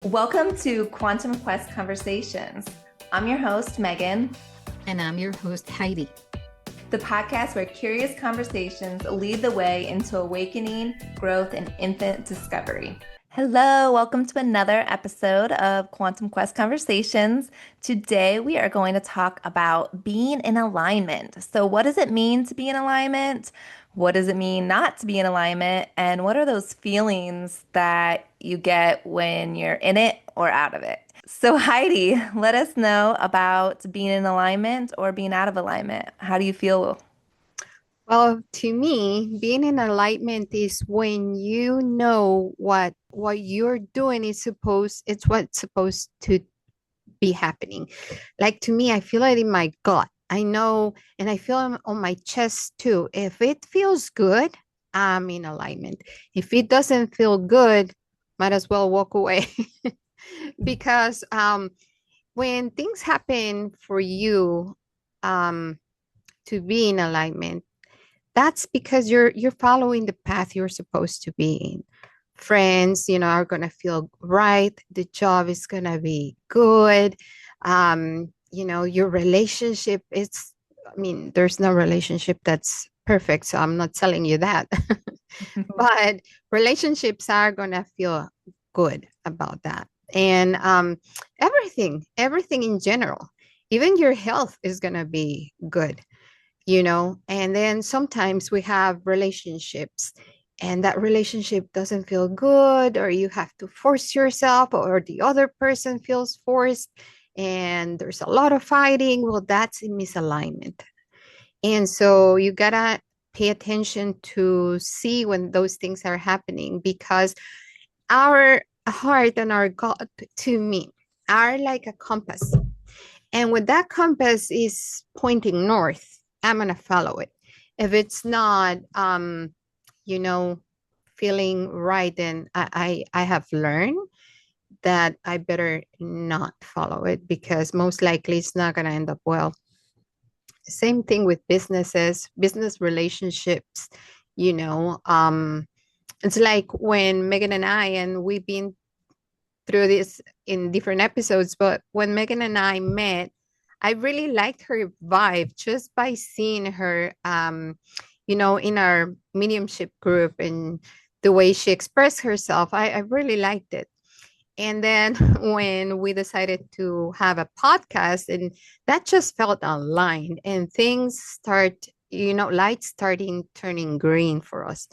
Welcome to Quantum Quest Conversations. I'm your host, Megan. And I'm your host, Heidi. The podcast where curious conversations lead the way into awakening, growth, and infinite discovery. Hello, welcome to another episode of Quantum Quest Conversations. Today we are going to talk about being in alignment. So, what does it mean to be in alignment? What does it mean not to be in alignment? And what are those feelings that you get when you're in it or out of it? So, Heidi, let us know about being in alignment or being out of alignment. How do you feel? Well, to me, being in alignment is when you know what you're doing is it's what's supposed to be happening. Like to me, I feel it in my gut. I know, and I feel it on my chest too. If it feels good, I'm in alignment. If it doesn't feel good, might as well walk away. Because when things happen for you um, to be in alignment, that's because you're following the path you're supposed to be in. Friends, are gonna feel right. The job is gonna be good. Your relationship is, I mean, there's no relationship that's perfect, so I'm not telling you that. But relationships are gonna feel good about that. And everything in general, even your health is gonna be good, and then sometimes we have relationships and that relationship doesn't feel good, or you have to force yourself, or the other person feels forced, and there's a lot of fighting. Well, that's a misalignment. And so you gotta pay attention to see when those things are happening, because our heart and our gut, to me, are like a compass. And when that compass is pointing north, I'm going to follow it. If it's not, you know, feeling right, then I have learned that I better not follow it, because most likely it's not going to end up well. Same thing with business relationships, you know. It's like when Megan and we've been through this in different episodes, but when Megan and I met, I really liked her vibe just by seeing her, in our mediumship group, and the way she expressed herself. I really liked it. And then when we decided to have a podcast, and that just felt aligned, and things lights starting turning green for us.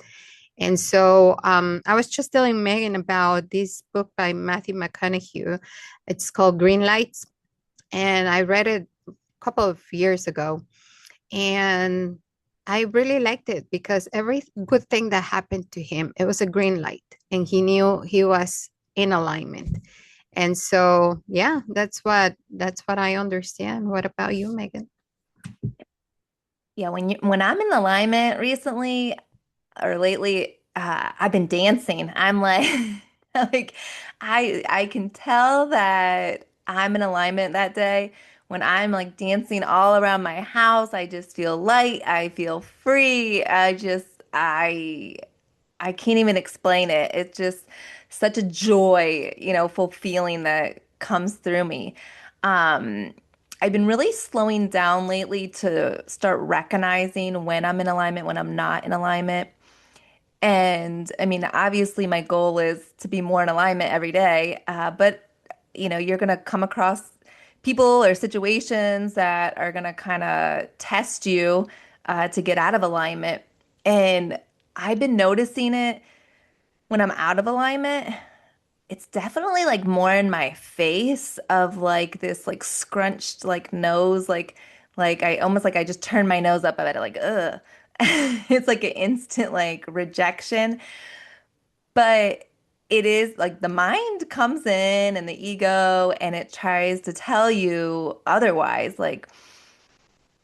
And so I was just telling Megan about this book by Matthew McConaughey. It's called Green Lights. And I read it a couple of years ago. And I really liked it because every good thing that happened to him, it was a green light. And he knew he was in alignment. And so, yeah, that's what I understand. What about you, Megan? Yeah, when I'm in alignment recently or lately, I've been dancing. I'm like, like I can tell that I'm in alignment that day when I'm like dancing all around my house. I just feel light. I feel free. I can't even explain it. It's just such a joy, full feeling that comes through me. Um, I've been really slowing down lately to start recognizing when I'm in alignment, when I'm not in alignment. And I mean, obviously, my goal is to be more in alignment every day. But you're going to come across people or situations that are going to kind of test you to get out of alignment. And I've been noticing it when I'm out of alignment. It's definitely like more in my face of like this like scrunched like nose, like I almost like I just turn my nose up at it like ugh. It's like an instant like rejection. But it is like the mind comes in and the ego and it tries to tell you otherwise. Like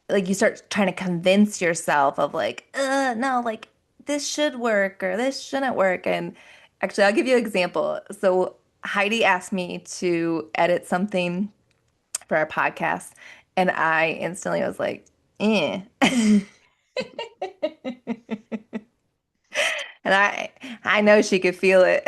you start trying to convince yourself of like, no, like this should work or this shouldn't work. And actually, I'll give you an example. So Heidi asked me to edit something for our podcast, and I instantly was like, eh. And I know she could feel it.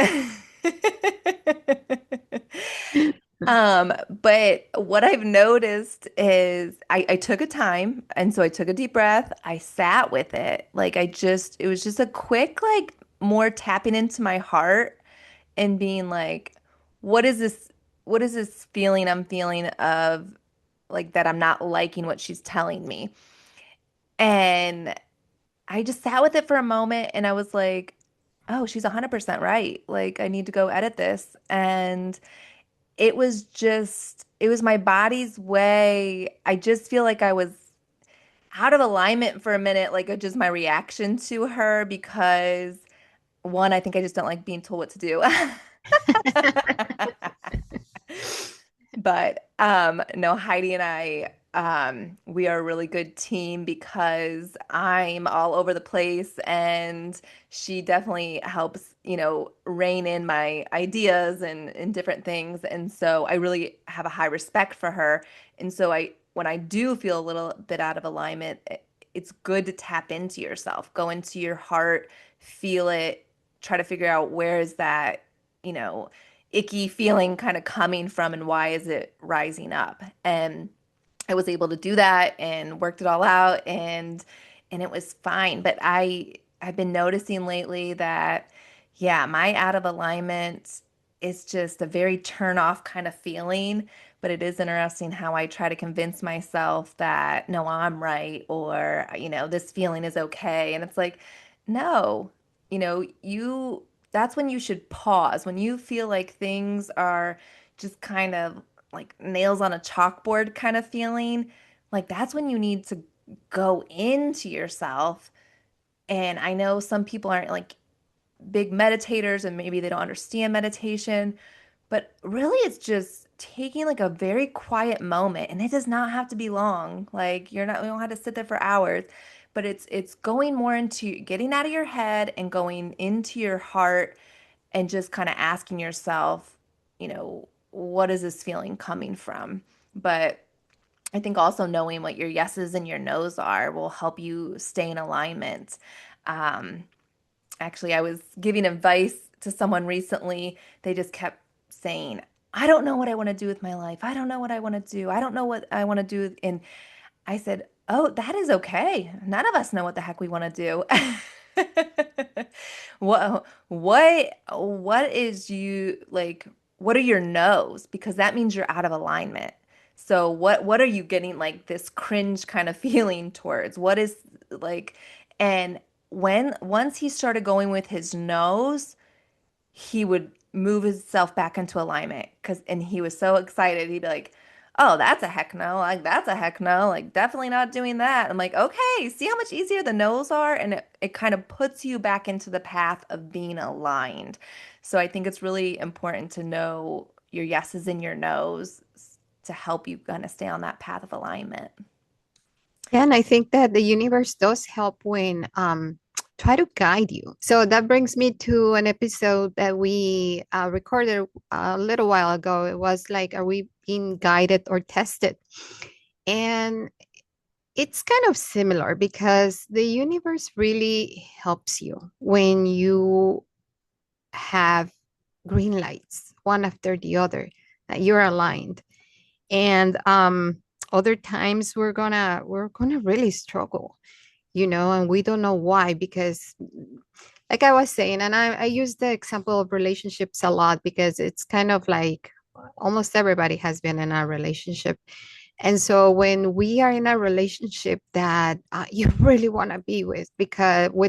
But what I've noticed is I took a time, and so I took a deep breath. I sat with it. It was just a quick, like, more tapping into my heart and being like, what is this, what is this feeling I'm feeling of, like, that I'm not liking what she's telling me? And I just sat with it for a moment and I was like, oh, she's 100% right. Like, I need to go edit this. And it was my body's way. I just feel like I was out of alignment for a minute, like just my reaction to her, because one, I think I just don't like being told what to do. But no, Heidi and I, we are a really good team because I'm all over the place and she definitely helps, rein in my ideas and different things. And so I really have a high respect for her. And so when I do feel a little bit out of alignment, it's good to tap into yourself, go into your heart, feel it, try to figure out where is that, you know, icky feeling kind of coming from and why is it rising up? And I was able to do that and worked it all out and it was fine. But I've been noticing lately that yeah, my out of alignment is just a very turn off kind of feeling. But it is interesting how I try to convince myself that no, I'm right, or this feeling is okay. And it's like, no, that's when you should pause. When you feel like things are just kind of like nails on a chalkboard kind of feeling, like that's when you need to go into yourself. And I know some people aren't like big meditators and maybe they don't understand meditation, but really it's just taking like a very quiet moment and it does not have to be long. Like you don't have to sit there for hours, but it's going more into getting out of your head and going into your heart and just kind of asking yourself, what is this feeling coming from? But I think also knowing what your yeses and your nos are will help you stay in alignment. Um, Actually, I was giving advice to someone recently. They just kept saying, I don't know what I want to do with my life. I don't know what I want to do. I don't know what I want to do. And I said, oh, that is okay. None of us know what the heck we want to do. What is you like, what are your no's? Because that means you're out of alignment. So what are you getting like this cringe kind of feeling towards? What is like, and when once he started going with his no's, he would move himself back into alignment and he was so excited. He'd be like, "Oh, that's a heck no. Like that's a heck no. Like definitely not doing that." I'm like, "Okay, see how much easier the no's are?" And it kind of puts you back into the path of being aligned. So I think it's really important to know your yeses and your no's to help you kind of stay on that path of alignment. Yeah, and I think that the universe does help when try to guide you. So that brings me to an episode that we recorded a little while ago. It was like, are we being guided or tested? And it's kind of similar because the universe really helps you when you have green lights one after the other, that you're aligned. And other times we're gonna really struggle, and we don't know why, because like I was saying, and I use the example of relationships a lot because it's kind of like almost everybody has been in a relationship. And so when we are in a relationship that you really want to be with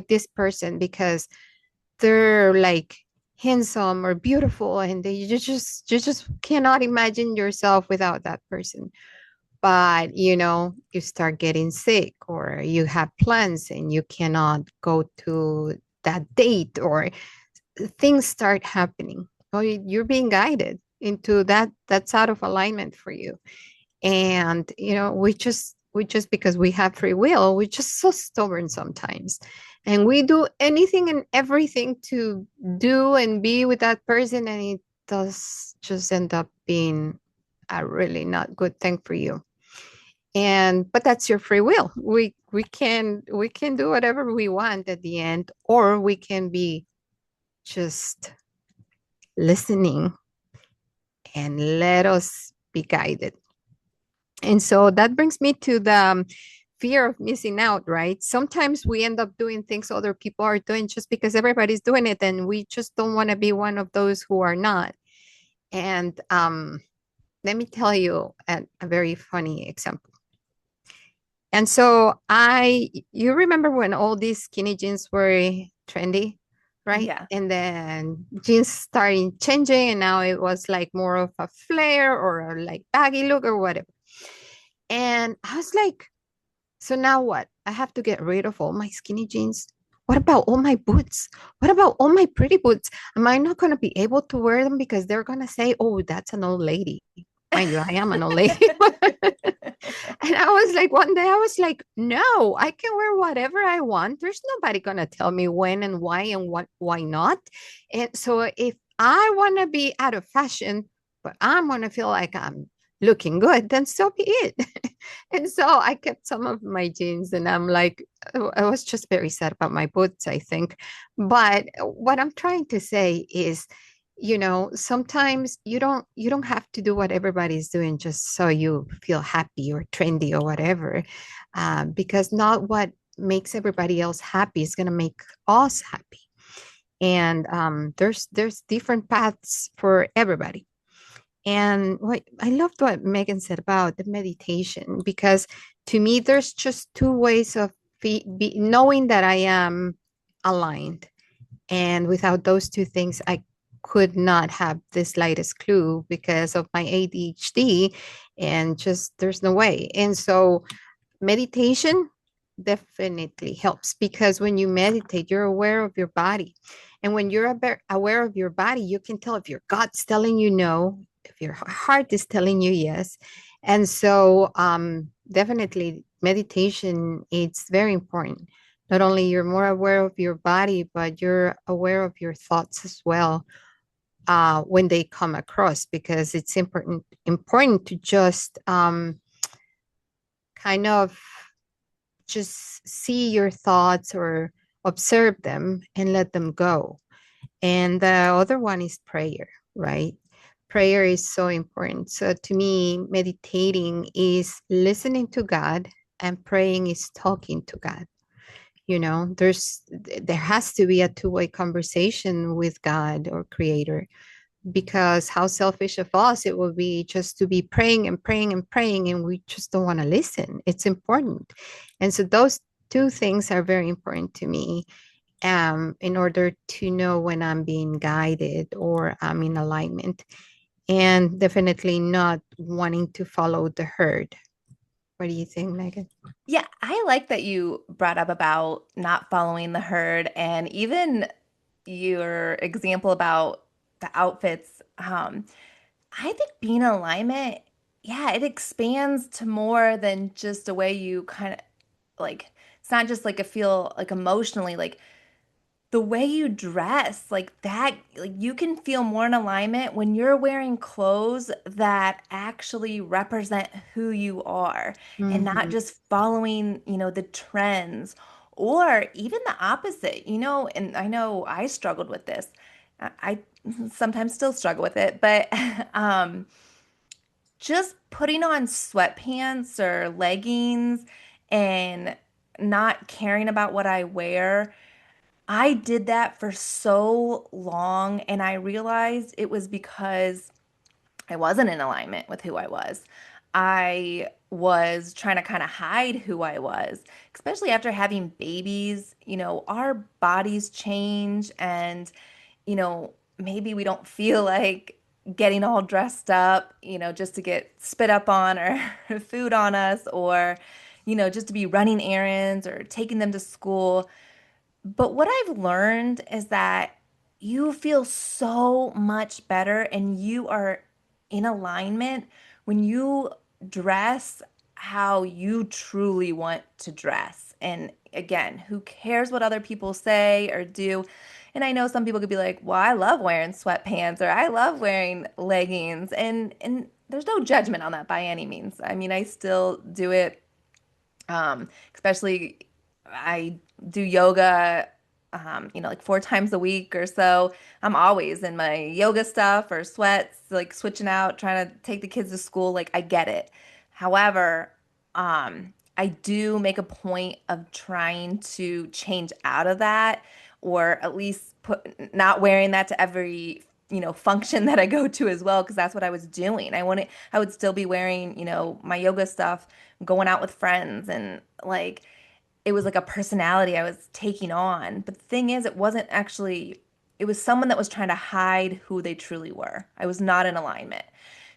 this person because they're like handsome or beautiful, and you just cannot imagine yourself without that person. But you start getting sick, or you have plans and you cannot go to that date, or things start happening. Well, you're being guided into that's out of alignment for you. And we just because we have free will, we're just so stubborn sometimes, and we do anything and everything to do and be with that person, and it does just end up being a really not good thing for you. And but that's your free will. We can do whatever we want at the end, or we can be just listening and let us be guided. And so that brings me to the fear of missing out, right? Sometimes we end up doing things other people are doing just because everybody's doing it, and we just don't want to be one of those who are not. And let me tell you a very funny example. And so you remember when all these skinny jeans were trendy, right? Yeah. And then jeans started changing, and now it was like more of a flare or a like baggy look or whatever. And I was like, so now what? I have to get rid of all my skinny jeans. What about all my boots? What about all my pretty boots? Am I not going to be able to wear them because they're going to say, oh, that's an old lady? Mind you, I am an old lady. And I was like, one day I was like, no, I can wear whatever I want. There's nobody going to tell me when and why not. And so if I want to be out of fashion, but I'm going to feel like I'm looking good, then so be it. And so I kept some of my jeans, and I'm like, I was just very sad about my boots, I think. But what I'm trying to say is, sometimes you don't have to do what everybody's doing just so you feel happy or trendy or whatever, because not what makes everybody else happy is going to make us happy. And there's different paths for everybody. And what I loved what Megan said about the meditation, because to me, there's just two ways of knowing that I am aligned. And without those two things, I could not have the slightest clue because of my ADHD. And just there's no way. And so meditation definitely helps, because when you meditate, you're aware of your body. And when you're aware of your body, you can tell if your gut's telling you no, if your heart is telling you yes. And so definitely meditation, it's very important. Not only you're more aware of your body, but you're aware of your thoughts as well, when they come across, because it's important to just kind of just see your thoughts or observe them and let them go. And the other one is prayer, right? Prayer is so important. So to me, meditating is listening to God, and praying is talking to God. There has to be a two-way conversation with God or creator, because how selfish of us it will be just to be praying and praying and praying, and we just don't want to listen. It's important. And so those two things are very important to me, in order to know when I'm being guided or I'm in alignment, and definitely not wanting to follow the herd. What do you think, Megan? Yeah, I like that you brought up about not following the herd and even your example about the outfits. I think being in alignment, yeah, it expands to more than just a way you kind of like, it's not just like a feel like emotionally, like the way you dress, like that, like you can feel more in alignment when you're wearing clothes that actually represent who you are and not Mm-hmm. just following, the trends or even the opposite, and I know I struggled with this. I sometimes still struggle with it, but just putting on sweatpants or leggings and not caring about what I wear. I did that for so long, and I realized it was because I wasn't in alignment with who I was. I was trying to kind of hide who I was, especially after having babies. Our bodies change, and, maybe we don't feel like getting all dressed up, just to get spit up on or food on us, or, just to be running errands or taking them to school. But what I've learned is that you feel so much better and you are in alignment when you dress how you truly want to dress. And again, who cares what other people say or do? And I know some people could be like, "Well, I love wearing sweatpants or I love wearing leggings." And there's no judgment on that by any means. I mean, I still do it, especially I do yoga like 4 times a week or so. I'm always in my yoga stuff or sweats, like switching out, trying to take the kids to school. Like I get it. However, I do make a point of trying to change out of that, or at least put not wearing that to every function that I go to as well, because that's what I was doing. I would still be wearing, my yoga stuff, going out with friends, and like it was like a personality I was taking on. But the thing is, it wasn't actually, it was someone that was trying to hide who they truly were. I was not in alignment.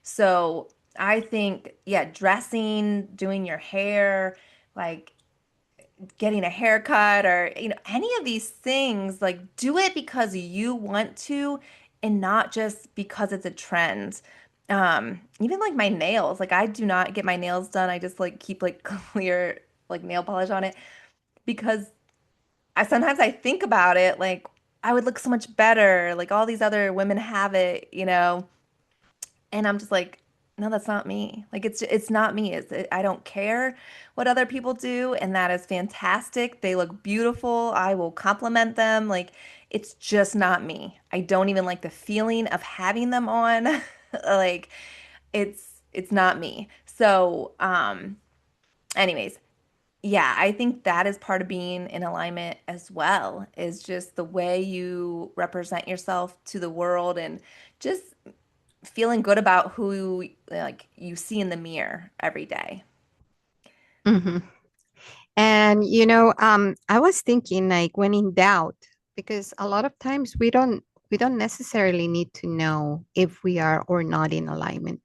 So I think, yeah, dressing, doing your hair, like getting a haircut, or any of these things, like do it because you want to and not just because it's a trend. Even like my nails, like I do not get my nails done. I just like keep like clear like nail polish on it, because I think about it, like I would look so much better, like all these other women have it. And I'm just like, no, that's not me. Like it's not me. I don't care what other people do, and that is fantastic. They look beautiful. I will compliment them. Like it's just not me. I don't even like the feeling of having them on. Like it's not me. So, anyways, yeah, I think that is part of being in alignment as well, is just the way you represent yourself to the world, and just feeling good about who like you see in the mirror every day. Hmm. And I was thinking like when in doubt, because a lot of times we don't necessarily need to know if we are or not in alignment.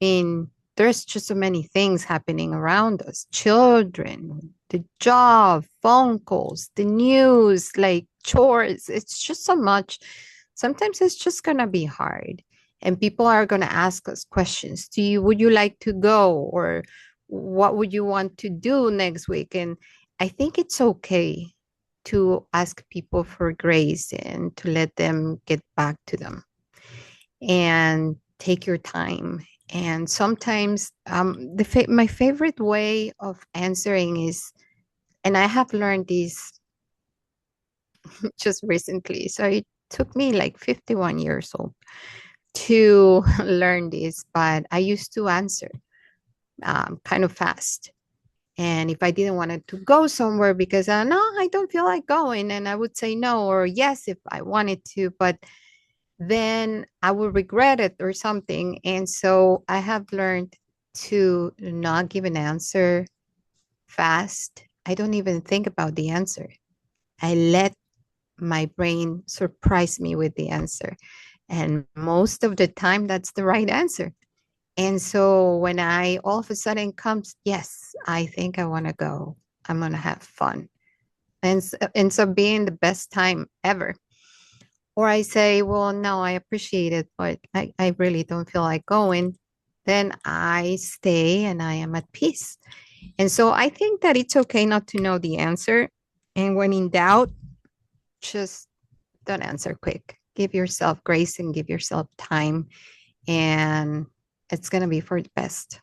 Mean, there's just so many things happening around us, children, the job, phone calls, the news, like chores. It's just so much. Sometimes it's just going to be hard. And people are going to ask us questions. Would you like to go? Or what would you want to do next week? And I think it's okay to ask people for grace and to let them get back to them and take your time. And sometimes my favorite way of answering is, and I have learned this just recently. So it took me like 51 years old to learn this, but I used to answer kind of fast. And if I didn't want it to go somewhere because no, I don't feel like going, and I would say no or yes if I wanted to, but then I would regret it or something. And so I have learned to not give an answer fast. I don't even think about the answer. I let my brain surprise me with the answer. And most of the time, that's the right answer. And so when I all of a sudden comes, yes, I think I want to go. I'm going to have fun. And so being the best time ever. Or I say, well, no, I appreciate it, but I really don't feel like going. Then I stay and I am at peace. And so I think that it's okay not to know the answer. And when in doubt, just don't answer quick. Give yourself grace and give yourself time. And it's going to be for the best.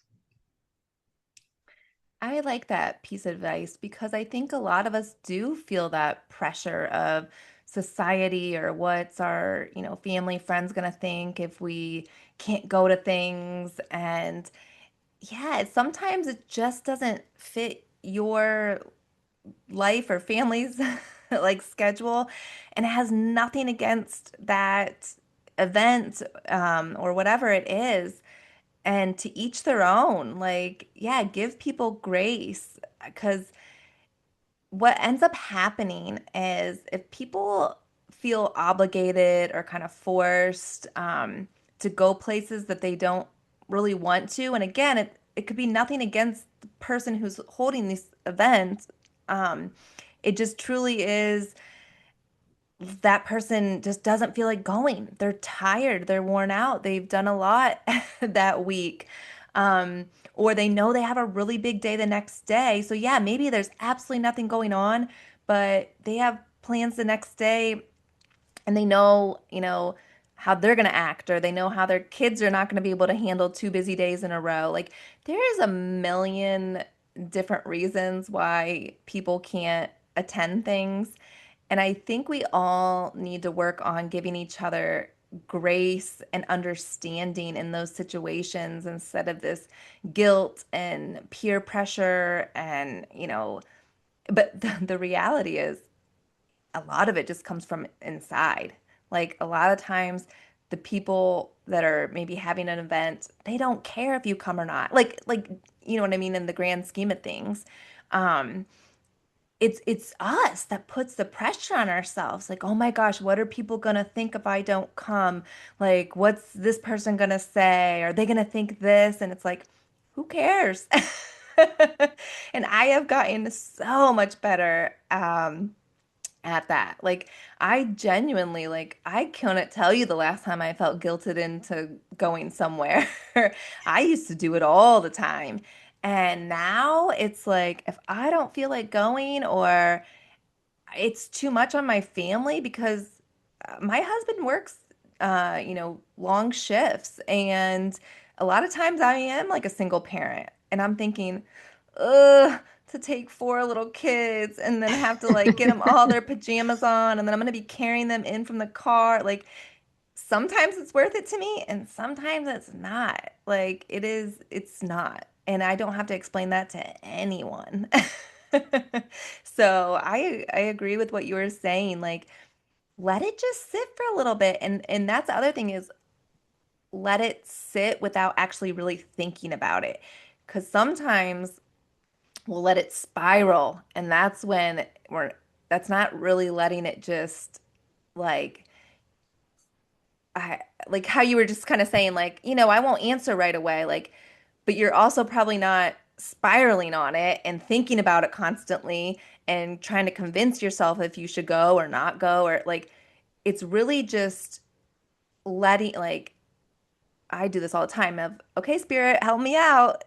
I like that piece of advice, because I think a lot of us do feel that pressure of society, or what's our, family, friends gonna think if we can't go to things. And yeah, sometimes it just doesn't fit your life or family's like schedule, and it has nothing against that event, or whatever it is. And to each their own. Like, yeah, give people grace, because what ends up happening is if people feel obligated or kind of forced, to go places that they don't really want to. And again, it could be nothing against the person who's holding these events. Um, it just truly is, that person just doesn't feel like going. They're tired, they're worn out, they've done a lot that week. Or they know they have a really big day the next day. So yeah, maybe there's absolutely nothing going on, but they have plans the next day, and they know, how they're going to act, or they know how their kids are not going to be able to handle 2 busy days in a row. Like there's a million different reasons why people can't attend things. And I think we all need to work on giving each other grace and understanding in those situations instead of this guilt and peer pressure. And, but the reality is a lot of it just comes from inside. Like a lot of times, the people that are maybe having an event, they don't care if you come or not. You know what I mean, in the grand scheme of things. Um, it's us that puts the pressure on ourselves. Like, oh my gosh, what are people gonna think if I don't come? Like, what's this person gonna say? Are they gonna think this? And it's like, who cares? And I have gotten so much better at that. Like, I genuinely, like, I couldn't tell you the last time I felt guilted into going somewhere. I used to do it all the time. And now it's like, if I don't feel like going or it's too much on my family because my husband works, long shifts. And a lot of times I am like a single parent. And I'm thinking, ugh, to take four little kids and then have to like get them all their pajamas on. And then I'm going to be carrying them in from the car. Like, sometimes it's worth it to me and sometimes it's not. Like it's not. And I don't have to explain that to anyone. So I agree with what you were saying. Like, let it just sit for a little bit. And that's the other thing is let it sit without actually really thinking about it. Because sometimes we'll let it spiral, and that's not really letting it just like I like how you were just kind of saying, like, I won't answer right away, like, but you're also probably not spiraling on it and thinking about it constantly and trying to convince yourself if you should go or not go, or like it's really just letting, like, I do this all the time of, okay, spirit, help me out,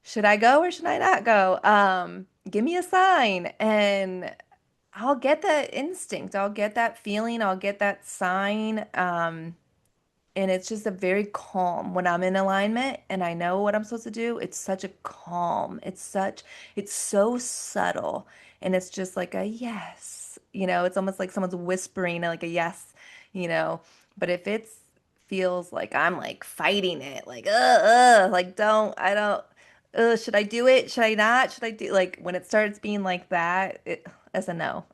should I go or should I not go? Give me a sign. And I'll get that instinct. I'll get that feeling. I'll get that sign. And it's just a very calm when I'm in alignment and I know what I'm supposed to do. It's such a calm. It's so subtle. And it's just like a yes. It's almost like someone's whispering like a yes, you know. But if it's feels like I'm like fighting it, like, like I don't, should I do it? Should I not? Should I do, like, when it starts being like that, that's a no.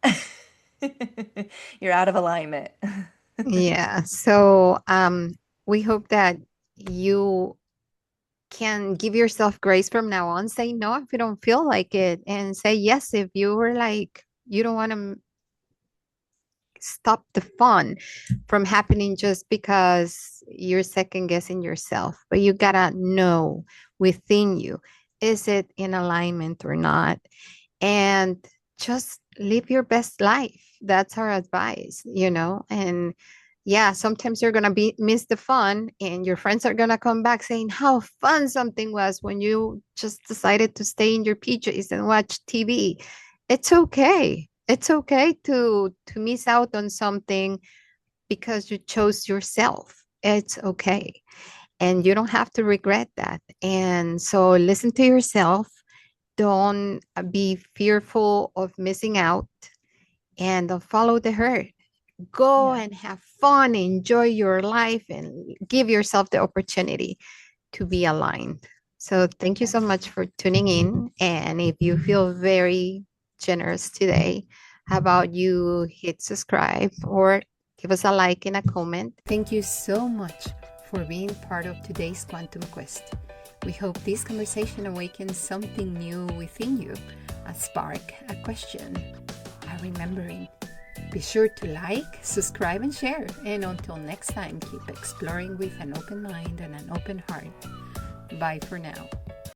You're out of alignment. Yeah. So we hope that you can give yourself grace from now on. Say no if you don't feel like it, and say yes if you were like, you don't want to stop the fun from happening just because you're second guessing yourself. But you gotta know within you, is it in alignment or not? And just live your best life. That's our advice. And yeah, sometimes you're gonna be miss the fun, and your friends are gonna come back saying how fun something was when you just decided to stay in your PJs and watch TV. It's okay. It's okay to miss out on something because you chose yourself. It's okay. And you don't have to regret that. And so listen to yourself. Don't be fearful of missing out, and don't follow the herd. Go Yeah. and have fun, enjoy your life, and give yourself the opportunity to be aligned. So, thank you so Yes. much for tuning in. And if you feel very generous today, how about you hit subscribe or give us a like and a comment? Thank you so much for being part of today's Quantum Quest. We hope this conversation awakens something new within you, a spark, a question, a remembering. Be sure to like, subscribe, and share. And until next time, keep exploring with an open mind and an open heart. Bye for now.